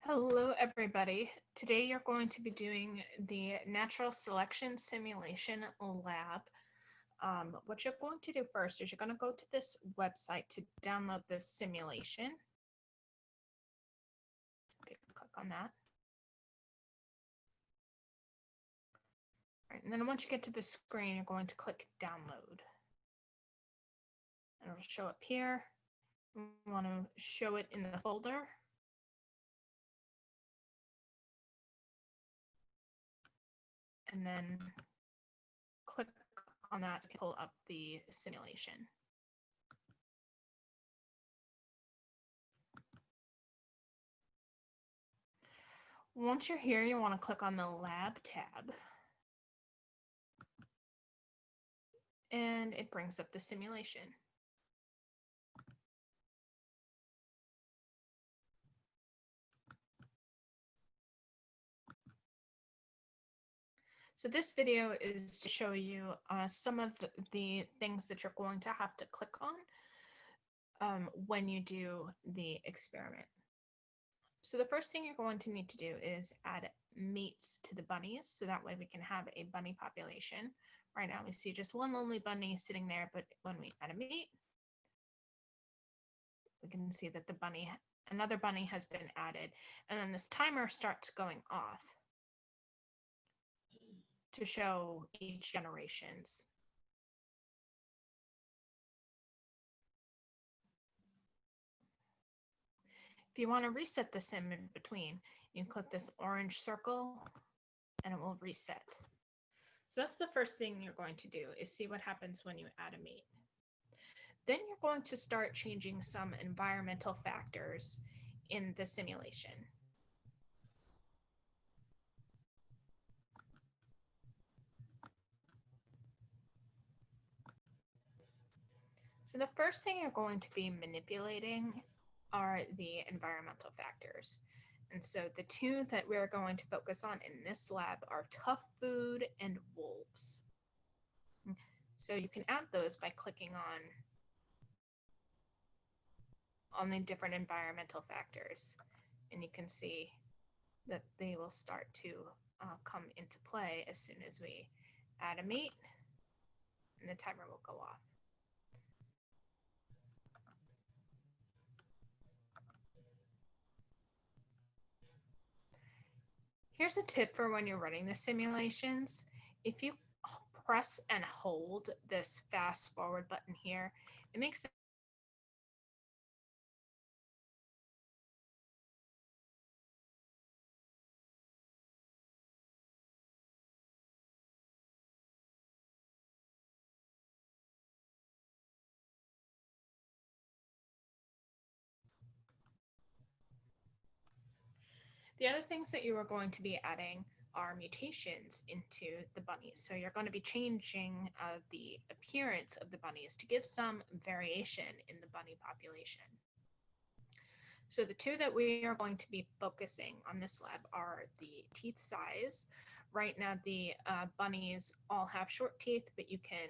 Hello, everybody. Today you're going to be doing the natural selection simulation lab. What you're going to do first is you're going to go to this website to download this simulation. Okay, click on that. All right, and then once you get to the screen, you're going to click download. And it'll show up here. We want to show it in the folder. And then click on that to pull up the simulation. Once you're here, you want to click on the lab tab. And it brings up the simulation. So this video is to show you some of the things that you're going to have to click on when you do the experiment. So the first thing you're going to need to do is add mates to the bunnies, so that way we can have a bunny population. Right now we see just one lonely bunny sitting there, but when we add a mate, we can see that another bunny has been added, and then this timer starts going off to show each generations. If you want to reset the sim in between, you click this orange circle and it will reset. So that's the first thing you're going to do, is see what happens when you add a mate. Then you're going to start changing some environmental factors in the simulation. So the first thing you're going to be manipulating are the environmental factors. And so the two that we're going to focus on in this lab are tough food and wolves. So you can add those by clicking on the different environmental factors. And you can see that they will start to come into play as soon as we add a mate, and the timer will go off. Here's a tip for when you're running the simulations. If you press and hold this fast forward button here, it makes The other things that you are going to be adding are mutations into the bunnies. So you're going to be changing the appearance of the bunnies to give some variation in the bunny population. So the two that we are going to be focusing on this lab are the teeth size. Right now, the bunnies all have short teeth, but you can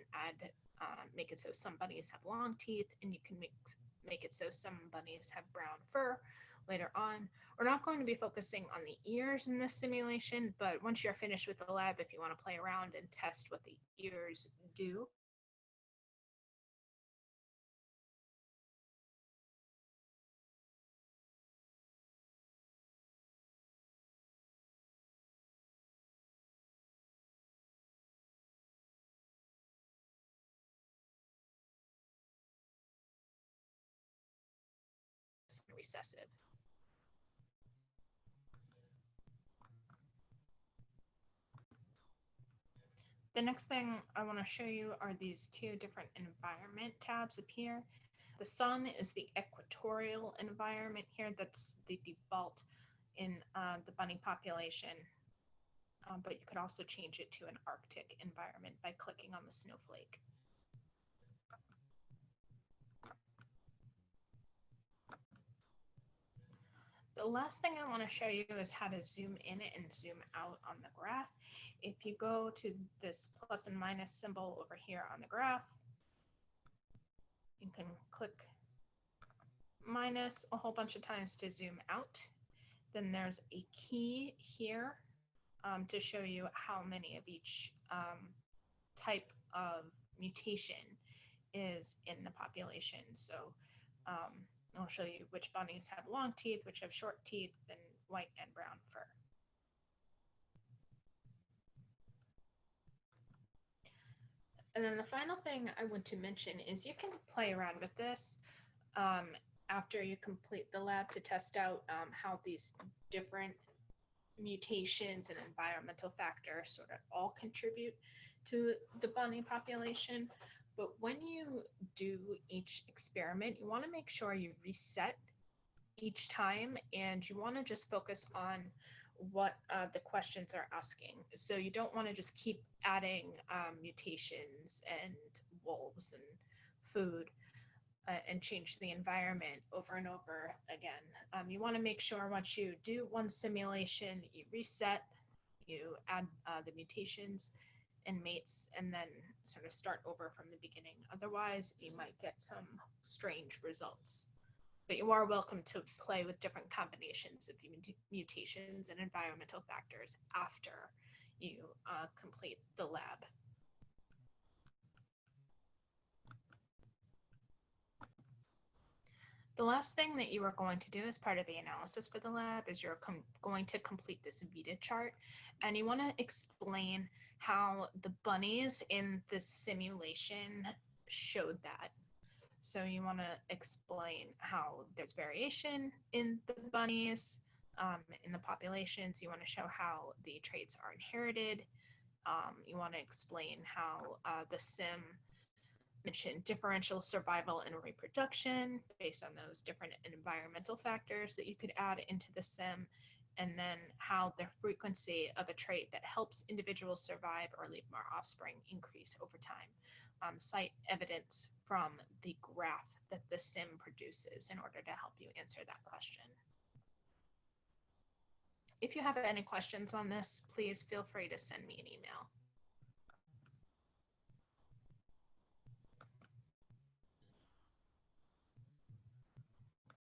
make it so some bunnies have long teeth, and you can make it so some bunnies have brown fur later on. We're not going to be focusing on the ears in this simulation, but once you're finished with the lab, if you want to play around and test what the ears do, it's recessive. The next thing I want to show you are these two different environment tabs up here. The sun is the equatorial environment here. That's the default in the bunny population. But you could also change it to an Arctic environment by clicking on the snowflake. The last thing I want to show you is how to zoom in and zoom out on the graph. If you go to this plus and minus symbol over here on the graph, you can click minus a whole bunch of times to zoom out. Then there's a key here to show you how many of each type of mutation is in the population. So I'll show you which bunnies have long teeth, which have short teeth, and white and brown fur. And then the final thing I want to mention is you can play around with this after you complete the lab to test out how these different mutations and environmental factors sort of all contribute to the bunny population. But when you do each experiment, you want to make sure you reset each time, and you want to just focus on what the questions are asking. So you don't want to just keep adding mutations and wolves and food and change the environment over and over again. You want to make sure once you do one simulation, you reset, you add the mutations and mates, and then sort of start over from the beginning. Otherwise, you might get some strange results. But you are welcome to play with different combinations of mutations and environmental factors after you complete the lab. The last thing that you are going to do as part of the analysis for the lab is you're going to complete this Vita chart, and you want to explain how the bunnies in this simulation showed that. So you want to explain how there's variation in the bunnies, in the populations. You want to show how the traits are inherited. You want to explain how the sim mentioned differential survival and reproduction based on those different environmental factors that you could add into the sim, and then how the frequency of a trait that helps individuals survive or leave more offspring increase over time. Cite evidence from the graph that the sim produces in order to help you answer that question. If you have any questions on this, please feel free to send me an email.